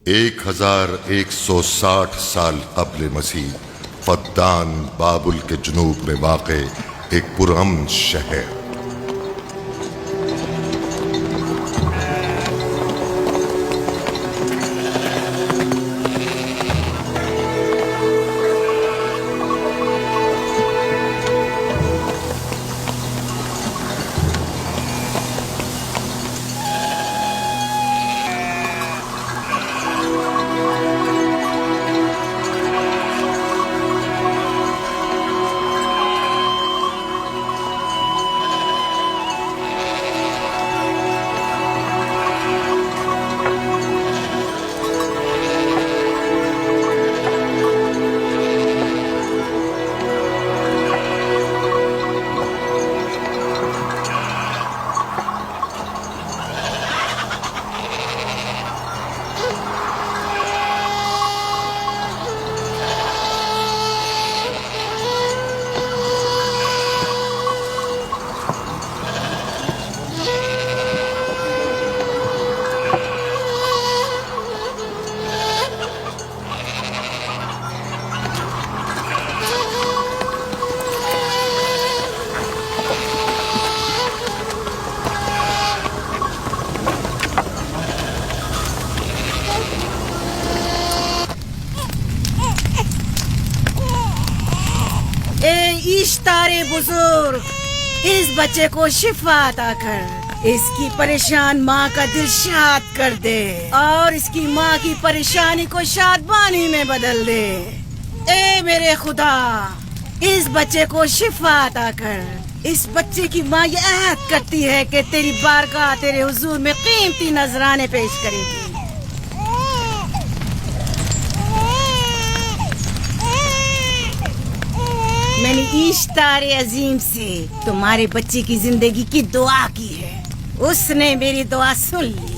1160 سال قبل مسیح فدان بابل کے جنوب میں واقع ایک پرامن شہر۔ اشتار بزرگ، اس بچے کو شفا عطا کر، اس کی پریشان ماں کا دل شاد کر دے اور اس کی ماں کی پریشانی کو شادمانی میں بدل دے۔ اے میرے خدا، اس بچے کو شفا عطا کر۔ اس بچے کی ماں یہ عہد کرتی ہے کہ تیری بارگاہ تیرے حضور میں قیمتی نذرانے پیش کرے گی۔ میں نے اشتار عظیم سے تمہارے بچے کی زندگی کی دعا کی ہے، اس نے میری دعا سن لی۔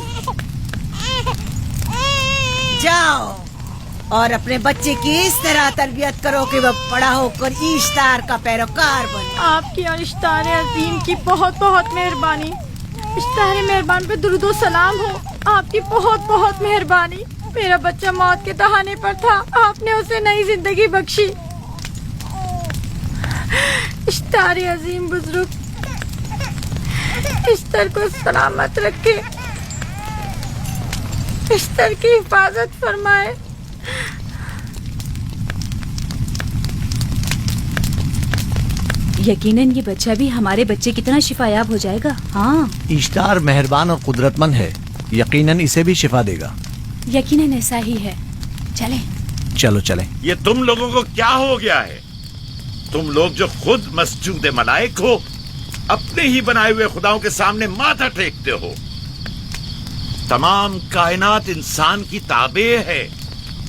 جاؤ اور اپنے بچے کی اس طرح تربیت کرو کہ وہ بڑا ہو کر اشتار کا پیروکار بنے۔ آپ کی اور اشتار عظیم کی بہت بہت مہربانی۔ اشتار مہربان پہ درود و سلام ہو، آپ کی بہت بہت مہربانی۔ میرا بچہ موت کے دہانے پر تھا، آپ نے اسے نئی زندگی بخشی۔ اشتار عظیم بزرگ اشتر کو سلامت رکھے، اشتر کی حفاظت فرمائے۔ یقیناً یہ بچہ بھی ہمارے بچے کی طرح شفا یاب ہو جائے گا۔ ہاں، اشتار مہربان اور قدرت مند ہے، یقیناً اسے بھی شفا دے گا۔ یقیناً ایسا ہی ہے۔ چلیں چلو چلیں۔ یہ تم لوگوں کو کیا ہو گیا ہے؟ تم لوگ جو خود مسجود ملائک ہو، اپنے ہی بنائے ہوئے خداؤں کے سامنے ماتھا ٹیکتے ہو۔ تمام کائنات انسان کی تابع ہے،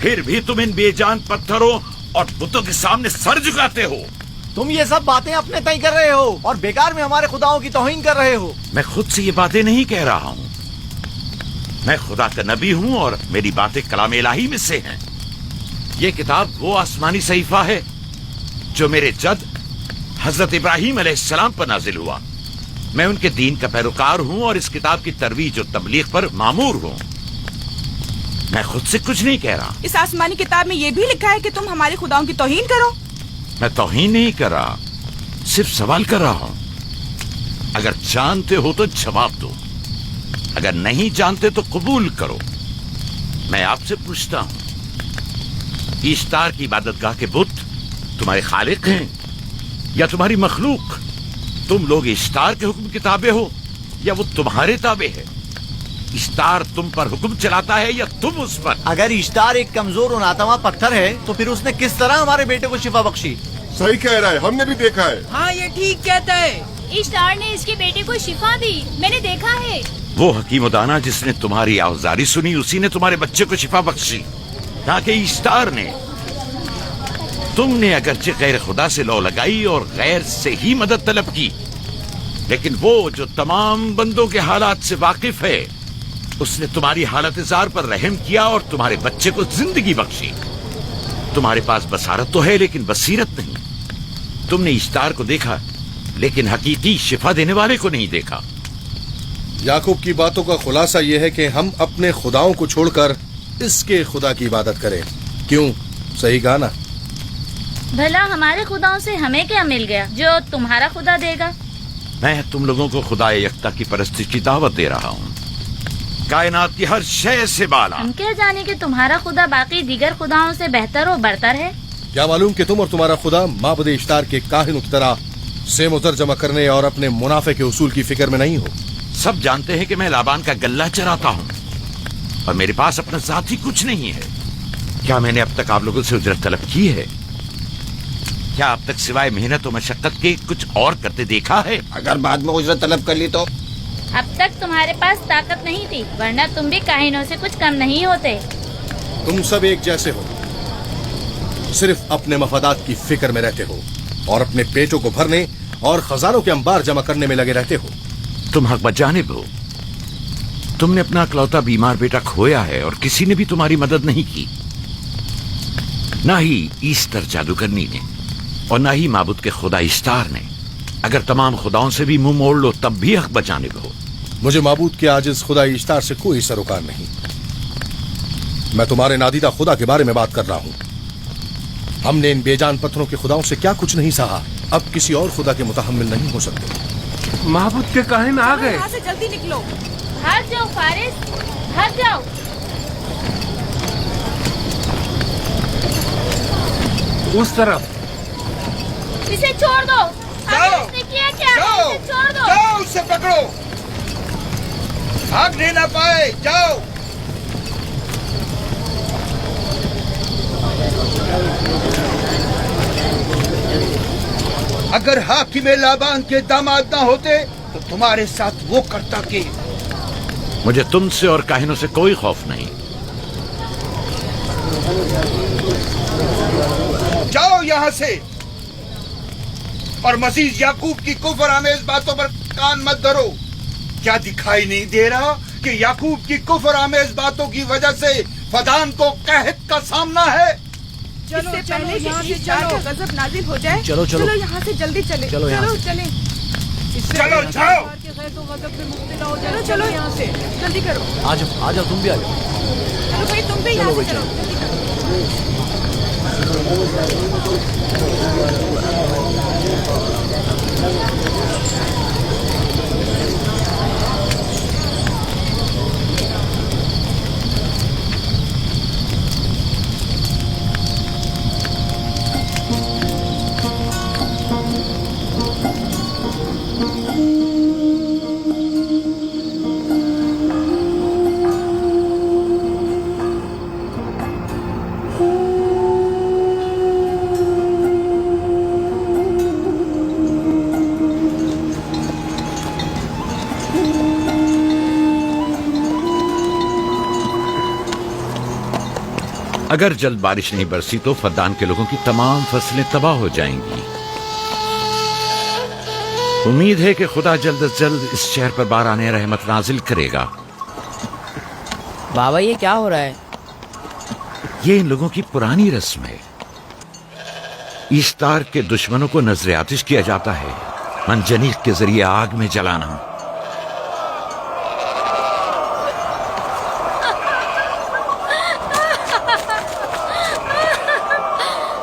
پھر بھی تم ان بے جان پتھروں اور بتوں کے سامنے سر جھکاتے ہو۔ تم یہ سب باتیں اپنے تئیں کر رہے ہو اور بیکار میں ہمارے خداؤں کی توہین کر رہے ہو۔ میں خود سے یہ باتیں نہیں کہہ رہا ہوں، میں خدا کا نبی ہوں اور میری باتیں کلام الہی میں سے ہیں۔ یہ کتاب وہ آسمانی صحیفہ ہے جو میرے جد حضرت ابراہیم علیہ السلام پر نازل ہوا۔ میں ان کے دین کا پیروکار ہوں اور اس کتاب کی ترویج اور تبلیغ پر مامور ہوں۔ میں خود سے کچھ نہیں کہہ رہا۔ اس آسمانی کتاب میں یہ بھی لکھا ہے کہ تم ہمارے خداؤں کی توہین کرو۔ میں توہین نہیں کر رہا، صرف سوال کر رہا ہوں۔ اگر جانتے ہو تو جواب دو، اگر نہیں جانتے تو قبول کرو۔ میں آپ سے پوچھتا ہوں، اشتار کی عبادت گاہ کے بت تمہارے خالق ہیں یا تمہاری مخلوق؟ تم لوگ اشتار کے حکم کے تابع ہو یا وہ تمہارے تابع ہے؟ اشتار تم پر حکم چلاتا ہے یا تم اس پر؟ اگر اشتار ایک کمزور اور ناتواں پتھر ہے تو پھر اس نے کس طرح ہمارے بیٹے کو شفا بخشی؟ صحیح کہہ رہا ہے، ہم نے بھی دیکھا ہے۔ ہاں، یہ ٹھیک کہتا ہے۔ اشتار نے اس کے بیٹے کو شفا دی، میں نے دیکھا ہے۔ وہ حکیم و دانا جس نے تمہاری آوازاری سنی، اسی نے تمہارے بچے کو شفا بخشی، نہ کہ اشتار نے۔ تم نے اگرچہ غیر خدا سے لو لگائی اور غیر سے ہی مدد طلب کی، لیکن وہ جو تمام بندوں کے حالات سے واقف ہے، اس نے تمہاری حالت زار پر رحم کیا اور تمہارے بچے کو زندگی بخشی۔ تمہارے پاس بصارت تو ہے لیکن بصیرت نہیں۔ تم نے اشتار کو دیکھا لیکن حقیقی شفا دینے والے کو نہیں دیکھا۔ یعقوب کی باتوں کا خلاصہ یہ ہے کہ ہم اپنے خداؤں کو چھوڑ کر اس کے خدا کی عبادت کرے. کیوں؟ صحیح کہا نا؟ بھلا ہمارے خداؤں سے ہمیں کیا مل گیا جو تمہارا خدا دے گا؟ میں تم لوگوں کو خدا یکتا کی پرستش کی دعوت دے رہا ہوں، کائنات کی ہر شے سے بالا. ہم کیا جانے کہ تمہارا خدا باقی دیگر خداؤں سے بہتر و برتر ہے؟ کیا معلوم کہ تم اور تمہارا خدا معبد اشتار کے کاہنوں کی طرح سیم و زر جمع کرنے اور اپنے منافع کے اصول کی فکر میں نہیں ہو؟ سب جانتے ہیں کہ میں لابان کا غلہ چراتا ہوں اور میرے پاس اپنا ذاتی کچھ نہیں ہے. کیا میں نے اب تک آپ لوگوں سے اجرت طلب کی ہے؟ کیا اب تک سوائے محنت و مشقت کے کچھ اور کرتے دیکھا ہے؟ اگر بعد میں اجرت طلب کر لی تو؟ اب تک تمہارے پاس طاقت نہیں تھی، ورنہ تم بھی کاہنوں سے کچھ کم نہیں ہوتے. تم سب ایک جیسے ہو، صرف اپنے مفادات کی فکر میں رہتے ہو اور اپنے پیٹوں کو بھرنے اور خزانوں کے انبار جمع کرنے میں لگے رہتے ہو. تم حق بجانب ہو. تم نے اپنا اکلوتا بیمار بیٹا کھویا ہے اور کسی نے بھی تمہاری مدد نہیں کی، نہ ہی ایسٹر جادوگرنی نے اور نہ ہی معبود کے خدا اشتار نے. اگر تمام خداؤں سے بھی منہ موڑ لو تب بھی حق بجانب ہو. مجھے معبود کے عاجز خدا اشتار سے کوئی سروکار نہیں. میں تمہارے نادیدہ خدا کے بارے میں بات کر رہا ہوں. ہم نے ان بے جان پتھروں کے خداؤں سے کیا کچھ نہیں سہا، اب کسی اور خدا کے متحمل نہیں ہو سکتے. معبود کے کاہن آ گئے. یہاں سے جلدی نکلو. بھاگ جاؤ فارس، بھاگ جاؤ. اس طرف. اسے چھوڑ دو. آخر اس نے کیا کیا ہے؟ اسے چھوڑ دو. جاؤ اسے پکڑو، بھاگنے نہ پائے. جاؤ. اگر حاکم لابان کے داماد نہ ہوتے تو تمہارے ساتھ وہ کرتا کہ. مجھے تم سے اور کاہنوں سے کوئی خوف نہیں. جاؤ یہاں سے اور مزید یعقوب کی کفر آمیز باتوں پر کان مت دھرو. کیا دکھائی نہیں دے رہا کہ یعقوب کی کفر آمیز باتوں کی وجہ سے فدان کو قحط کا سامنا ہے؟ چلو پہلے یہاں سے چلو، غضب نازل ہو جائے. چلو چلو یہاں سے جلدی چلے. چلو یہاں سے. چلیں. چلو جاؤ. چلو چلو یہاں سے جلدی کرو. آ جاؤ تم بھی آ جاؤ. چلو بھائی تم بھی یہاں سے چلو جلدی کرو. اگر جلد بارش نہیں برسی تو فدان کے لوگوں کی تمام فصلیں تباہ ہو جائیں گی. امید ہے کہ خدا جلد از جلد اس شہر پر باران رحمت نازل کرے گا. بابا یہ کیا ہو رہا ہے؟ یہ ان لوگوں کی پرانی رسم ہے. ایسٹار کے دشمنوں کو نذر آتش کیا جاتا ہے، منجنیق کے ذریعے آگ میں جلانا.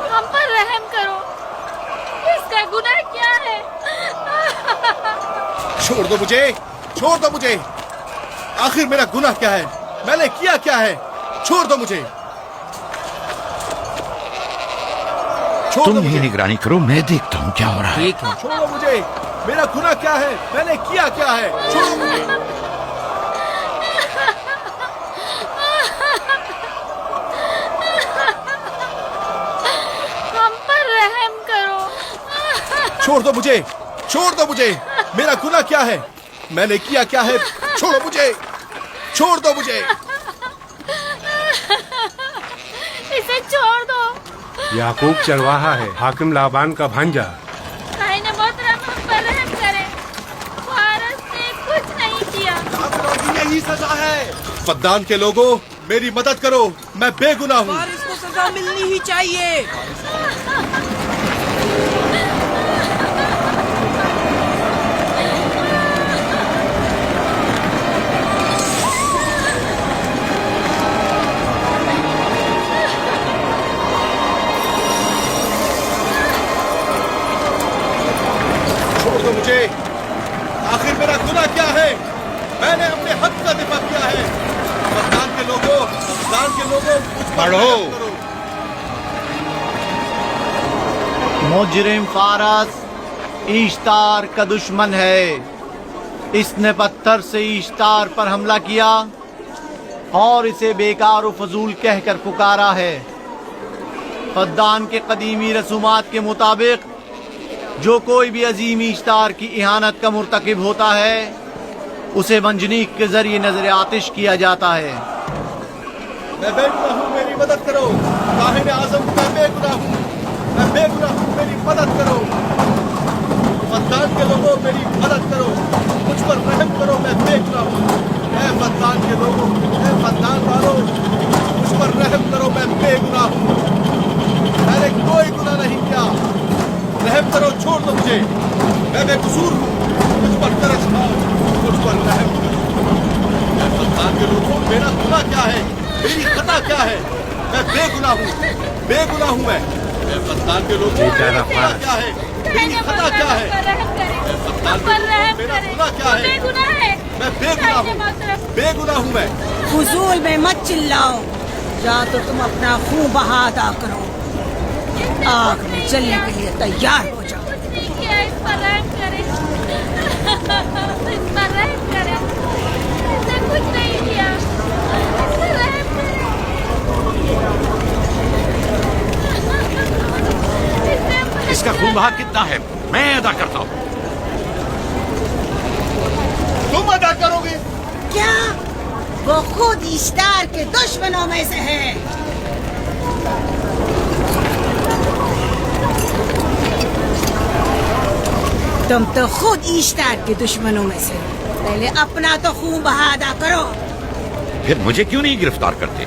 ہم پر رحم کرو، اس کا گناہ کیا ہے؟ چھوڑ دو مجھے، چھوڑ دو مجھے. آخر میرا گناہ کیا ہے؟ میں نے کیا کیا ہے؟ چھوڑ دو مجھے. تم ہی نگرانی کرو، میں دیکھتا ہوں کیا ہو رہا ہے. ٹھیک ہے. چھوڑو مجھے. میرا گناہ کیا ہے؟ میں نے کیا کیا ہے؟ چھوڑو مجھے. ہم پر رحم کرو. چھوڑ دو مجھے، چھوڑ دو مجھے. میرا گناہ کیا ہے؟ میں نے کیا کیا ہے؟ چھوڑو مجھے، چھوڑ دو مجھے. اسے چھوڑ دو. یعقوب چرواہا ہے، حاکم لابان کا بھانجا. کائن محترم ہم پر رحم کرے، فارس نے کچھ نہیں کیا. یہی سزا ہے. فدان کے لوگوں میری مدد کرو، میں بے گناہ ہوں. فارس کو سزا ملنی ہی چاہیے. लोगों मुझ पर पढ़ो। रहम करो। मुजरिम फारस ईश्तार का दुश्मन है। इसने पत्थर से ईश्तार पर हमला किया और इसे बेकार व फजूल कहकर पुकारा है। फद्दान के कदीमी रसूमात के मुताबिक जो कोई भी अजीम ईश्तार की इहानत का मुर्तकिब होता है उसे मंजनीक के जरिए नजर आतिश किया जाता है। मैं बेगुनाह हूँ, मेरी मदद करो। काहिन आजम, मैं बेगुनाह हूँ, मैं बेगुनाह हूँ, मेरी मदद करो। फद्दान के लोगों, मेरी मदद करो, मुझ पर रहम करो, मैं बेगुनाह हूँ। ऐ फद्दान के लोगों, ऐ फद्दान वालों, मुझ पर रहम करो, मैं बेगुनाह हूँ। मैंने कोई गुनाह नहीं किया, रहम करो, छोड़ दो मुझे, मैं बेकसूर हूँ, मुझ पर तरस खाओ, मुझ पर रहम करो। ऐ फद्दान के लोगों, मेरा गुनाह क्या है, मेरी खता क्या है? मैं बेगुनाह हूँ, बेगुनाह हूँ मैं। ऐ फद्दान के लोगों, मेरा गुनाह क्या है, मेरी खता क्या है? ऐ फद्दान के लोगों, मेरा गुनाह क्या है? मैं बेगुनाह हूँ, बेगुनाह हूँ मैं। फजूल में मत चिल्लाओ, या तो तुम अपना खून बहा अदा करो, आग में जलने के लिए तैयार हो जाओ। क्या इस पर रहम करे, इस पर रहम करे, इसने कुछ नहीं किया, इस पर रहम करे। इसका खून बहा कितना है मैं अदा करता हूँ। तुम अदा करोगे? क्या वो खुद इश्तार के दुश्मनों में से है? तुम तो खुद इश्तार के दुश्मनों में से। पहले अपना तो खून बहा अदा करो। फिर मुझे क्यों नहीं गिरफ्तार करते?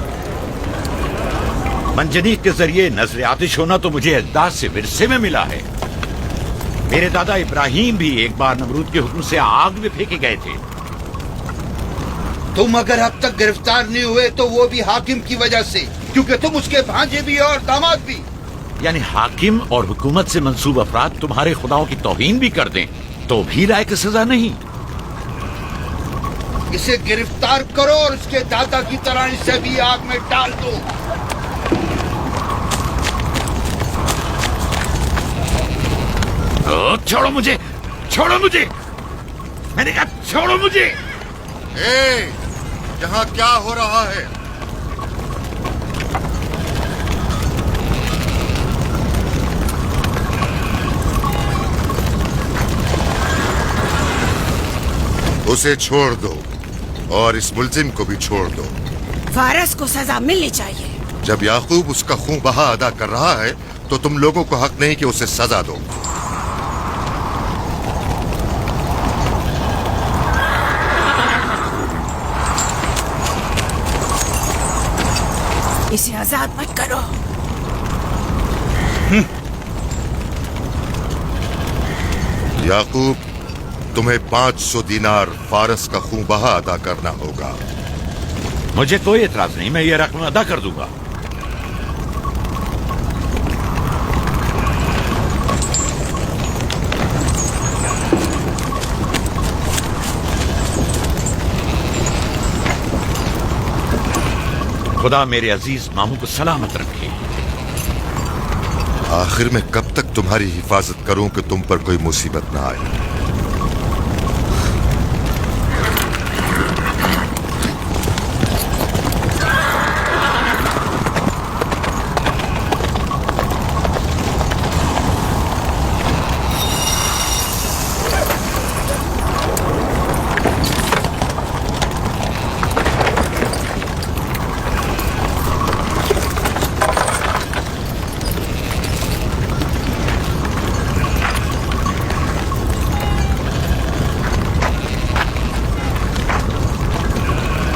मंजनीक के जरिए नजर आतिश होना तो मुझे अजदाद से विरसे में मिला है। मेरे दादा इब्राहिम भी एक बार नमरूद के हुक्म से आग में फेंके गए थे। तुम अगर अब तक गिरफ्तार नहीं हुए तो वो भी हाकिम की वजह से, क्योंकि तुम उसके भांजे भी और दामाद भी। यानी हाकिम और हुकूमत से मंसूब अफराद तुम्हारे खुदाओं की तौहीन भी कर दें तो भी लायक सजा नहीं। इसे गिरफ्तार करो और उसके दादा की तरह इसे भी आग में डाल दो। छोड़ो मुझे, छोड़ो मुझे, मैंने कहा छोड़ो मुझे। यहाँ क्या हो रहा है? उसे छोड़ दो और इस मुल्जिम को भी छोड़ दो। फारस को सजा मिलनी चाहिए। जब याकूब उसका खून बहा अदा कर रहा है तो तुम लोगों को हक नहीं कि उसे सजा दो। इसे आजाद मत करो। याकूब, तुम्हें 500 दीनार फारस का खून बहा अदा करना होगा। मुझे कोई एतराज नहीं, मैं ये रकम अदा कर दूंगा। खुदा मेरे अजीज मामू को सलामत रखे। आखिर में कब तक तुम्हारी हिफाजत करूं कि तुम पर कोई मुसीबत ना आए?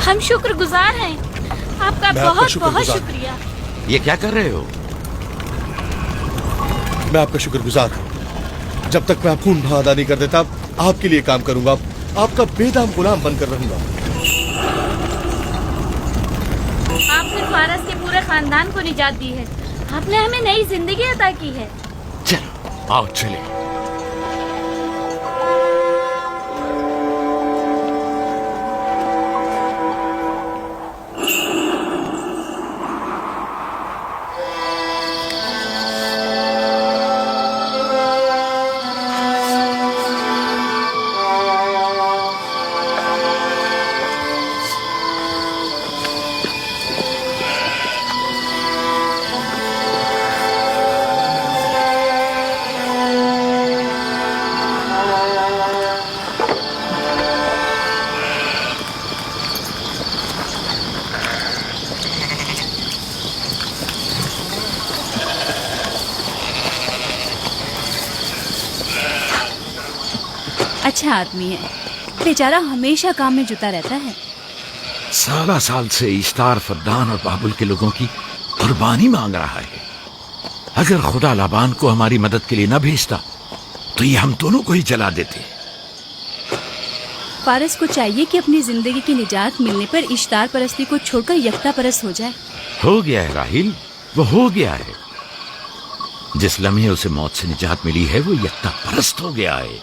हम शुक्रगुजार हैं आपका, बहुत बहुत शुक्रिया। ये क्या कर रहे हो? मैं आपका शुक्रगुजार हूँ। जब तक मैं खून बहा अदा नहीं कर देता आपके लिए काम करूंगा, आपका बेदाम गुलाम बनकर रहूंगा। आपने फारस के पूरे खानदान को निजात दी है, आपने हमें नई जिंदगी अता की है। चलो आओ चले। اچھا آدمی ہے، بیچارہ ہمیشہ کام میں جتا رہتا ہے۔ سالہ سال سے اشتار فدان اور بابل کے لوگوں کی قربانی مانگ رہا ہے۔ اگر خدا لابان کو ہماری مدد کے لیے نہ بھیجتا تو یہ ہم دونوں کو ہی جلا دیتے۔ فارس کو چاہیے کہ اپنی زندگی کی نجات ملنے پر اشتار پرستی کو چھوڑ کر یکتا پرست ہو جائے۔ ہو گیا ہے راہیل، وہ ہو گیا ہے۔ جس لمحے اسے موت سے نجات ملی ہے وہ یکتا پرست ہو گیا ہے۔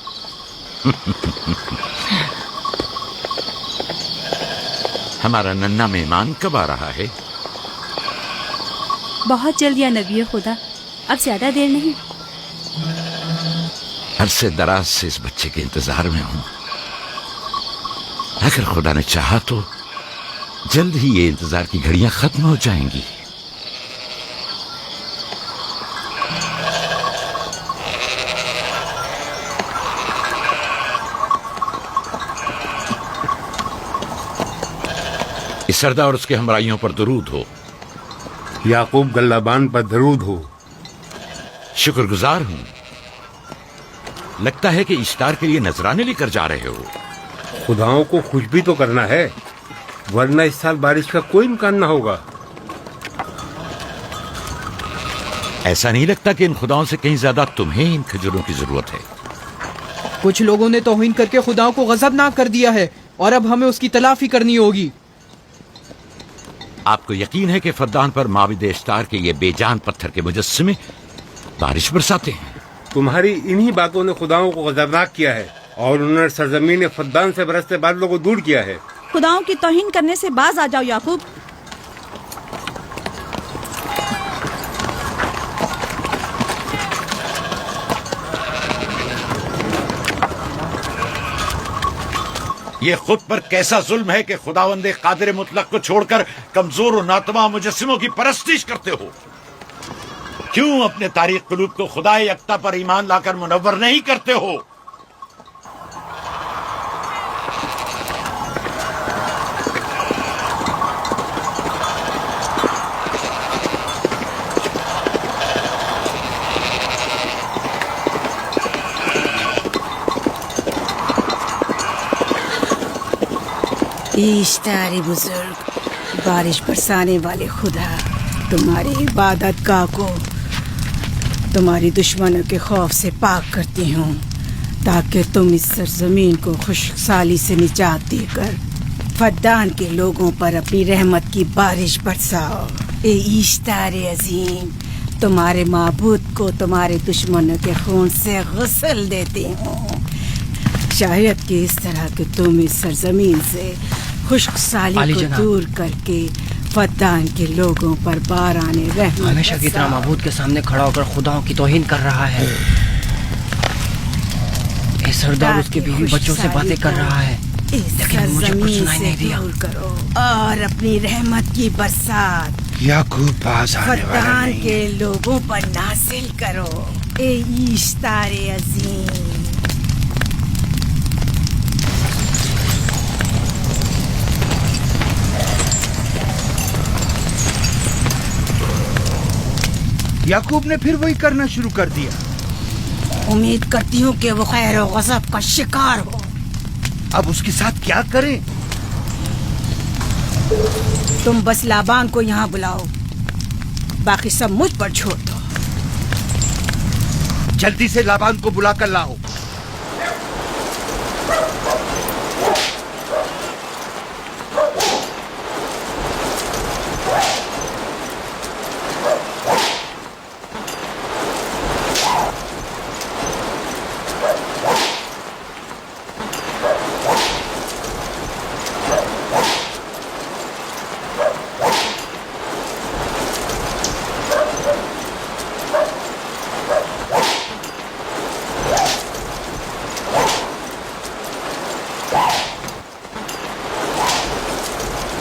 ہمارا ننھا مہمان کب آ رہا ہے؟ بہت جلد یا نبی خدا، اب زیادہ دیر نہیں۔ عرصے دراز سے اس بچے کے انتظار میں ہوں۔ اگر خدا نے چاہا تو جلد ہی یہ انتظار کی گھڑیاں ختم ہو جائیں گی۔ اس سردار اور اس کے ہمراہیوں پر درود ہو۔ یعقوب گلابان پر درود ہو۔ شکر گزار ہوں۔ لگتا ہے کہ اشتار کے لیے نذرانے لے کر جا رہے ہو۔ خداؤں کو خوش بھی تو کرنا ہے، ورنہ اس سال بارش کا کوئی امکان نہ ہوگا۔ ایسا نہیں لگتا کہ ان خداؤں سے کہیں زیادہ تمہیں ان کھجوروں کی ضرورت ہے؟ کچھ لوگوں نے توہین کر کے خداؤں کو غضبناک کر دیا ہے اور اب ہمیں اس کی تلافی کرنی ہوگی۔ آپ کو یقین ہے کہ فدان پر معبد اشتار کے یہ بے جان پتھر کے مجسمے بارش برساتے ہیں؟ تمہاری انہی باتوں نے خداؤں کو غضبناک کیا ہے اور انہوں نے سرزمین فدان سے برستے بادلوں کو دور کیا ہے۔ خداؤں کی توہین کرنے سے باز آ جاؤ یعقوب۔ یہ خود پر کیسا ظلم ہے کہ خداوند قادر مطلق کو چھوڑ کر کمزور و ناتواں مجسموں کی پرستش کرتے ہو؟ کیوں اپنے تاریخ قلوب کو خدا یکتا پر ایمان لا کر منور نہیں کرتے ہو؟ اشتار بزرگ، بارش برسانے والے خدا، تمہاری عبادت گاہ کو تمہاری دشمنوں کے خوف سے پاک کرتی ہوں تاکہ تم اس سرزمین کو خشک سالی سے نجات دے کر فدان کے لوگوں پر اپنی رحمت کی بارش برساؤ۔ اے اشتار عظیم، تمہارے معبود کو تمہارے دشمنوں کے خون سے غسل دیتی ہوں، شاید کہ اس طرح کہ تم اس سرزمین سے خشک سالی کو دور کر کے فدان کے لوگوں پر باران رحمت ہمیشہ کی طرح معبود کے سامنے کھڑا ہو کر خداؤں کی توہین کر رہا ہے۔ اے سردار اس کے بیوی بچوں سے باتیں کر رہا ہے، لیکن مجھے کچھ سنائی نہیں دیا۔ کرو اور اپنی رحمت کی برسات یعقوب باز آنے والا فدان نہیں۔ کے لوگوں پر نازل کرو۔ اے اشتار عظیم، یعقوب نے پھر وہی کرنا شروع کر دیا۔ امید کرتی ہوں کہ وہ خیر و غضب کا شکار ہو۔ اب اس کے ساتھ کیا کریں؟ تم بس لابان کو یہاں بلاؤ، باقی سب مجھ پر چھوڑ دو۔ جلدی سے لابان کو بلا کر لاؤ۔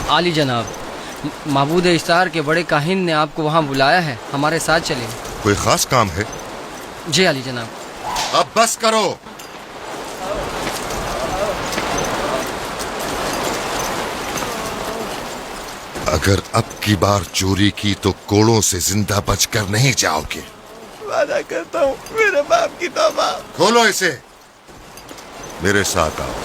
عالی جناب، معبود اشتار کے بڑے کاہن نے آپ کو وہاں بلایا ہے، ہمارے ساتھ چلیں۔ کوئی خاص کام ہے؟ جی عالی جناب۔ اب بس کرو۔ اگر اب کی بار چوری کی تو کوڑوں سے زندہ بچ کر نہیں جاؤ گے۔ وعدہ کرتا ہوں، میرے باپ کی توبہ۔ کھولو اسے۔ मेरे साथ आओ।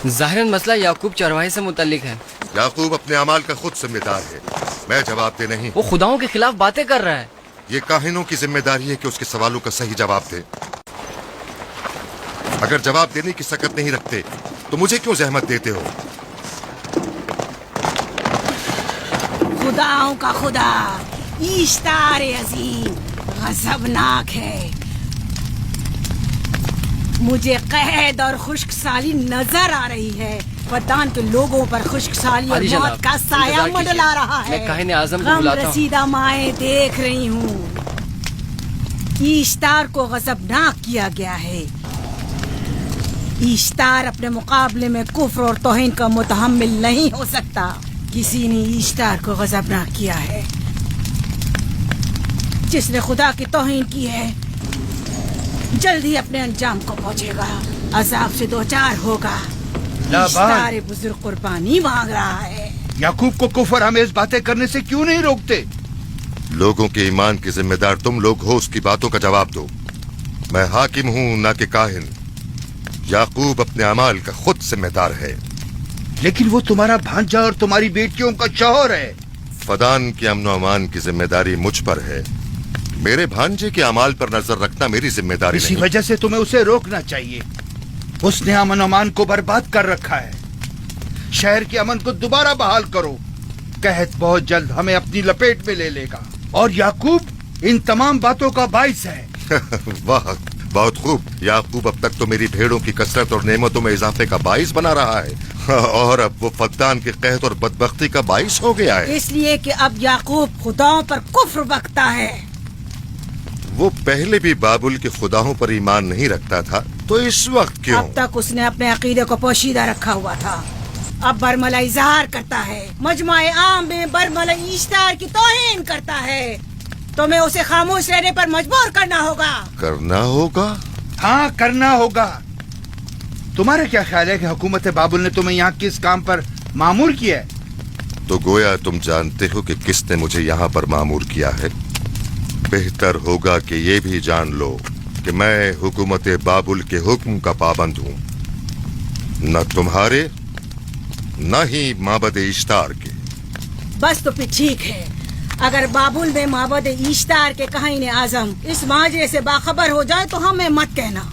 ज़ाहिरन मसला याकूब चरवाहे से मुतल्लिक है। याकूब अपने अमाल का खुद जिम्मेदार है, मैं जवाब दे नहीं। वो खुदाओं के खिलाफ बातें कर रहा है। ये काहिनों की जिम्मेदारी है कि उसके सवालों का सही जवाब दे। अगर जवाब देने की सकत नहीं रखते तो मुझे क्यों जहमत देते हो? खुदाओं का खुदा ईश्तार अजीम गजबनाक है। मुझे कैद और खुश्क साली नजर आ रही है। फद्दान के लोगों पर खुश्क साली और मौत का साया मंडला रहा है। मैं काहिन आज़म को गम बुलाता हूं। रसीदा माएं देख रही हूँ। ईश्तार को गजबनाक किया गया है। ईश्तार अपने मुकाबले में कुफ्र और तौहीन का मुतहम्मिल नहीं हो सकता। किसी ने ईश्तार को गजबनाक किया है। जिसने खुदा की तौहीन की है जल्दी अपने अंजाम को पहुंचेगा, अजाब से दो चार होगा। ईश्तार बुजुर्ग कुर्बानी मांग रहा है। याकूब को कुफर हमें बातें करने से क्यों नहीं रोकते? लोगों के ईमान की जिम्मेदार तुम लोग हो, उसकी बातों का जवाब दो। मैं हाकिम हूँ ना कि काहिन। याकूब अपने अमाल का खुद जिम्मेदार है। लेकिन वो तुम्हारा भांजा और तुम्हारी बेटियों का शौहर है। फदान के अमन अमान की जिम्मेदारी मुझ पर है। मेरे भांजे के अमाल पर नजर रखना मेरी जिम्मेदारी इसी नहीं। वजह से तुम्हें उसे रोकना चाहिए। उसने अमन अमान को बर्बाद कर रखा है। शहर के अमन को दोबारा बहाल करो। कहत बहुत जल्द हमें अपनी लपेट में ले लेगा और याकूब इन तमाम बातों का बाइस है। वाह, बहुत खूब। याकूब अब तक तो मेरी भेड़ों की कसरत और नेमतों में इजाफे का बाइस बना रहा है और अब वो फद्दान के कहत और बदबख्ती का बाइस हो गया है। इसलिए कि अब याकूब खुदाओं पर कुफ्र बकता है। वो पहले भी बाबुल के खुदाओं पर ईमान नहीं रखता था, तो इस वक्त क्यों? अब तक उसने अपने अकीदे को पोशीदा रखा हुआ था। अब बरमला इजहार करता है, मजमाए आम में बरमला ईश्तार की तौहीन करता है। तुम्हें उसे खामोश रहने पर मजबूर करना होगा। करना होगा? हाँ, करना होगा। तुम्हारा क्या ख्याल है कि हुकूमत बाबुल ने तुम्हें यहाँ किस काम पर मामूर किया है? तो गोया तुम जानते हो कि किसने मुझे यहाँ पर मामूर किया है। बेहतर होगा कि ये भी जान लो कि मैं हुकूमत बाबुल के हुक्म का पाबंद हूँ, न तुम्हारे न ही माबद इश्तार के। बस तो फिर ठीक है। अगर बाबुल में माबद इश्तार के काहिन आजम इस माजरे से बाखबर हो जाए तो हमें मत कहना।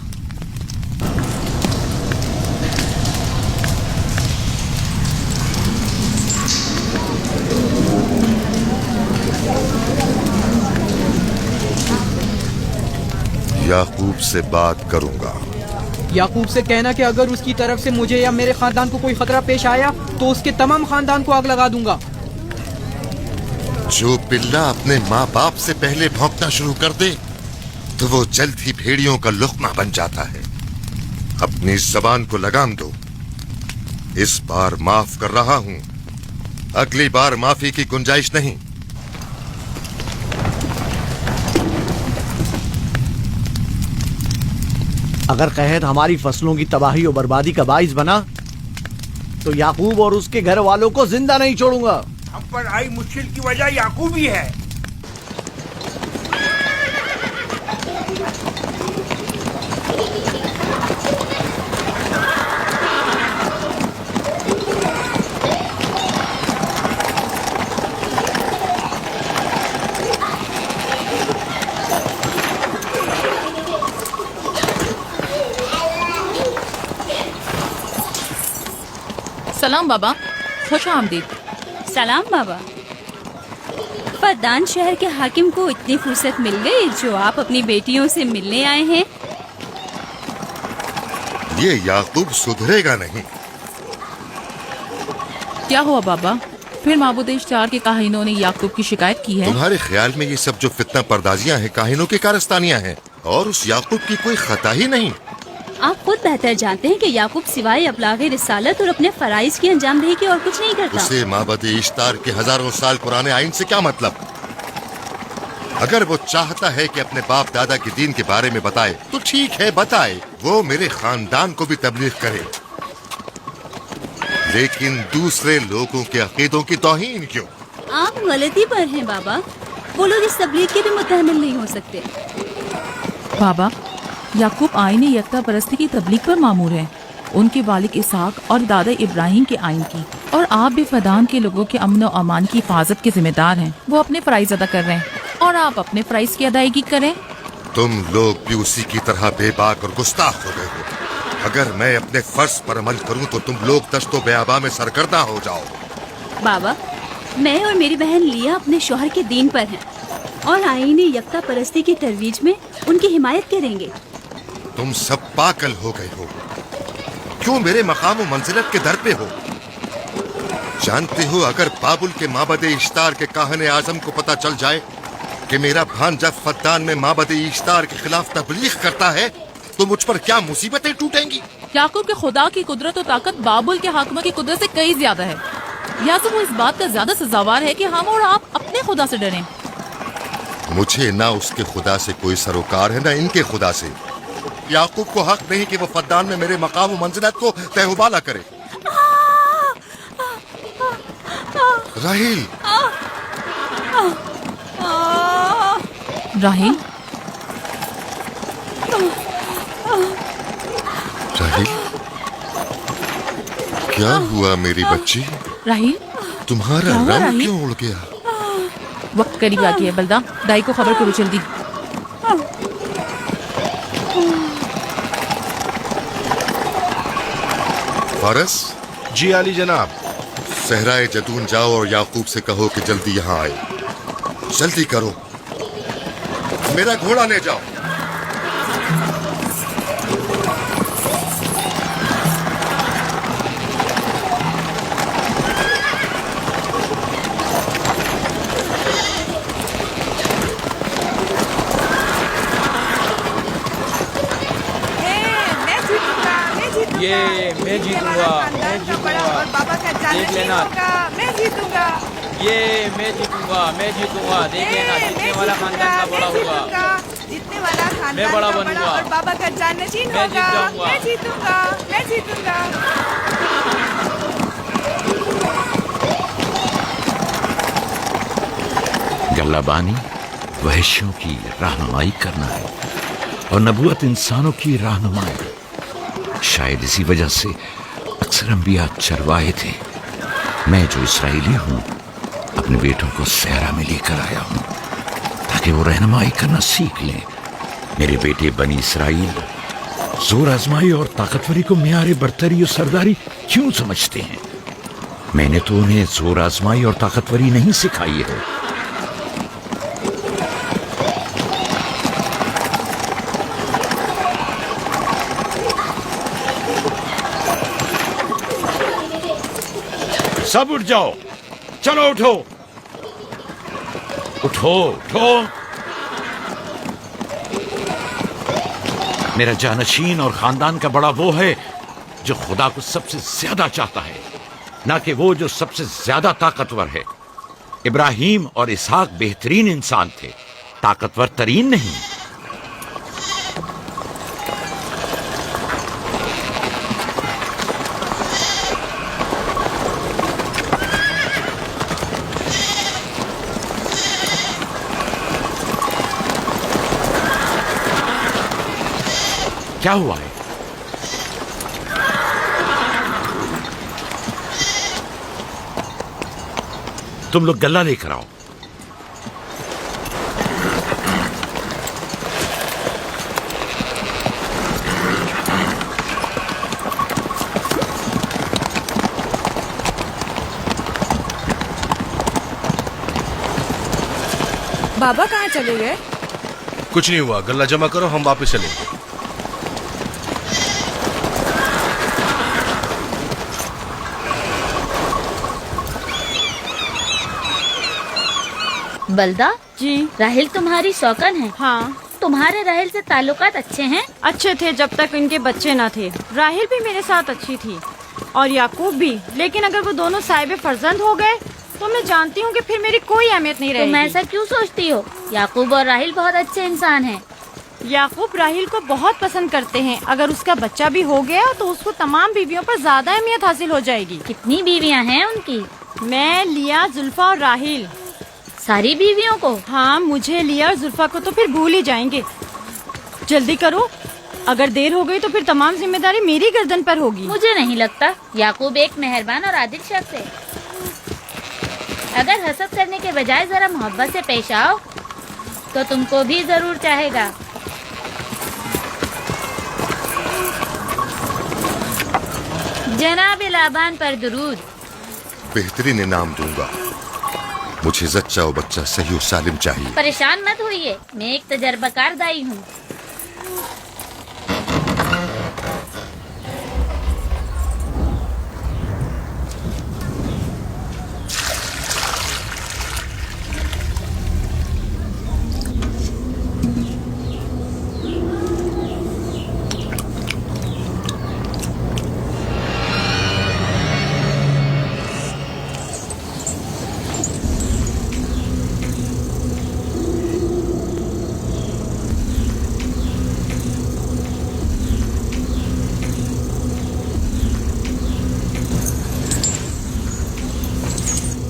याकूब से बात करूंगा। याकूब से कहना कि अगर उसकी तरफ से मुझे या मेरे खानदान को कोई खतरा पेश आया तो उसके तमाम खानदान को आग लगा दूंगा। जो पिल्ला अपने माँ बाप से पहले भौंकना शुरू कर दे तो वो जल्द ही भेड़ियों का लुक़मा बन जाता है। अपनी जबान को लगाम दो। इस बार माफ कर रहा हूँ, अगली बार माफी की गुंजाइश नहीं। अगर कहत हमारी फसलों की तबाही और बर्बादी का बाइस बना तो याकूब और उसके घर वालों को जिंदा नहीं छोड़ूंगा। हम पर आई मुश्किल की वजह याकूब ही है। सलाम बाबा, खुश आमदीद। सलाम बाबा। फद्दान शहर के हाकिम को इतनी फुर्सत मिल गई जो आप अपनी बेटियों से मिलने आए हैं। ये याकूब सुधरेगा नहीं। क्या हुआ बाबा? फिर माबूद इश्तार के काहिनों ने याकूब की शिकायत की है? तुम्हारे ख्याल में ये सब जो फितना पर्दाजियां हैं काहिनों की कारस्तानियां हैं और उस याकूब की कोई खता ही नहीं। आप खुद बेहतर जानते हैं कि याकूब सिवाय अबलागे रिसालत और अपने फराइज की अंजामदही के और कुछ नहीं करता। उसे माबद इश्तार के हजारों साल पुराने आइन से क्या मतलब? अगर वो चाहता है कि अपने बाप दादा के दीन के बारे में बताए तो ठीक है, बताए। वो मेरे खानदान को भी तबलीग करे, लेकिन दूसरे लोगों के अकीदों की तौहीन क्यों? आप गलती पर हैं बाबा। वो लोग इस तबलीग के भी मुतहम्मिल नहीं हो सकते। बाबा, याकूब आईन यकता परस्ती की तबलीग पर मामूर है, उनके वालिद इसहाक और दादा इब्राहिम के आइन की, और आप भी फदान के लोगों के अमन और अमान की हिफाजत के जिम्मेदार हैं। वो अपने फ़राइज़ अदा कर रहे हैं और आप अपने फ़राइज़ की अदायगी करें। तुम लोग भी उसी की तरह बेबाक और गुस्ताख हो गए हो। अगर मैं अपने फर्ज पर अमल करूं तो तुम लोग दश्तो बेआबा में सरगर्दा हो जाओ। बाबा, मैं और मेरी बहन लिया अपने शौहर के दीन पर हैं और आईन यकता परस्ती की तरवीज में उनकी हिमायत करेंगे। तुम सब पागल हो गए हो। क्यों मेरे मकाम और मंजिलत के दर पे हो? जानते हो, अगर बाबुल के माबद इश्तार के काहने आजम को पता चल जाए कि मेरा भांजा फद्दान में माबद इश्तार के खिलाफ तबलीग करता है तो मुझ पर क्या मुसीबतें टूटेंगी। याकूब के खुदा की कुदरत और ताकत बाबुल के हाकिमों की कुदरत से कई ज्यादा है। या तो वो इस बात का ज्यादा सजावार है कि हम और आप अपने खुदा से डरें। मुझे ना उसके खुदा से कोई सरोकार है, ना इनके खुदा से। याकूब को हक नहीं कि वो फद्दान में मेरे मकाम और मंजिलत को तहबाला करे। राहिल, राहिल, राहिल, क्या हुआ मेरी बच्ची? राहिल, तुम्हारा क्या हुआ, रंग राहिल? क्यों उड़ गया? वक्त करीब आ गया है। बलदा, दाई को खबर करो जल्दी। फारस, जी आली जनाब। सहराए जतून जाओ और याकूब से कहो कि जल्दी यहाँ आए। जल्दी करो, मेरा घोड़ा ले जाओ। ये मैं जीतूंगा, मैं जीतूंगा, देख लेना। मैं जीतूंगा, ये मैं जीतूंगा, मैं जीतूंगा, देख लेना। जीतने वाला खानदान का बड़ा होगा, जीतने वाला खानदान मैं बड़ा का बनूंगा। और बाबा का जाननशीन मैं जीत होगा। जाऊंगा। मैं जीतूंगा, मैं जीतूंगा। गल्लाबानी वहशियों की रहनुमाई करना है और नबूवत इंसानों की रहनुमाई। शायद इसी वजह से अक्सर अंबिया चरवाहे थे। मैं जो इसराइली हूँ अपने बेटों को सहरा में लेकर आया हूँ ताकि वो रहनुमाई करना सीख लें। मेरे बेटे बनी इसराइल जोर आजमाई और ताकतवरी को मियारे बरतरी और सरदारी क्यों समझते हैं? मैंने तो उन्हें जोर आजमाई और ताकतवरी नहीं सिखाई है। सब उठ जाओ, चलो उठो, उठो, उठो। मेरा जानशीन और खानदान का बड़ा वो है जो खुदा को सबसे ज्यादा चाहता है, ना कि वो जो सबसे ज्यादा ताकतवर है। इब्राहिम और इसहाक बेहतरीन इंसान थे, ताकतवर तरीन नहीं। क्या हुआ है? तुम लोग गल्ला लेकर आओ। बाबा कहाँ चले गए? कुछ नहीं हुआ, गल्ला जमा करो, हम वापस चलेंगे। बलदा जी, राहिल तुम्हारी शौकन है। हाँ, तुम्हारे राहिल से ताल्लुकात अच्छे हैं? अच्छे थे जब तक इनके बच्चे न थे। राहिल भी मेरे साथ अच्छी थी और याकूब भी, लेकिन अगर वो दोनों साहिब फर्जंद हो गए तो मैं जानती हूँ कि फिर मेरी कोई अहमियत नहीं रहेगी। तुम ऐसा क्यों सोचती हो? याकूब और राहिल बहुत अच्छे इंसान हैं। याकूब राहिल को बहुत पसंद करते हैं। अगर उसका बच्चा भी हो गया तो उसको तमाम बीवियों पर ज्यादा अहमियत हासिल हो जाएगी। कितनी बीवियाँ हैं उनकी? मैं, लिया, जुल्फा और राहिल। सारी बीवियों को? हाँ, मुझे लिया और जुल्फा को तो फिर भूल ही जाएंगे। जल्दी करो, अगर देर हो गई तो फिर तमाम जिम्मेदारी मेरी गर्दन पर होगी। मुझे नहीं लगता। याकूब एक मेहरबान और आदिल शख्स है। अगर हसद करने के बजाय जरा मोहब्बत से पेश आओ तो तुमको भी जरूर चाहेगा। जनाब लाबान पर दुरूद। बेहतरीन इनाम दूंगा। मुझे जच्चा और बच्चा सही और सालिम चाहिए। परेशान मत होइए, मैं एक तजर्बाकार दाई हूँ।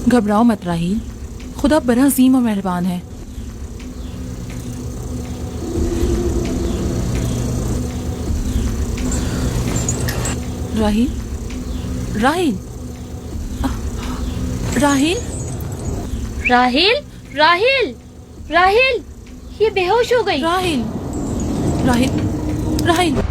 घबराओ मत राहील, खुदा बड़ा अजीम और मेहरबान है। राहील, राहील, राहील, राहिल, राहिल, राहिल, ये बेहोश हो गई। राहील, राहील, राहील।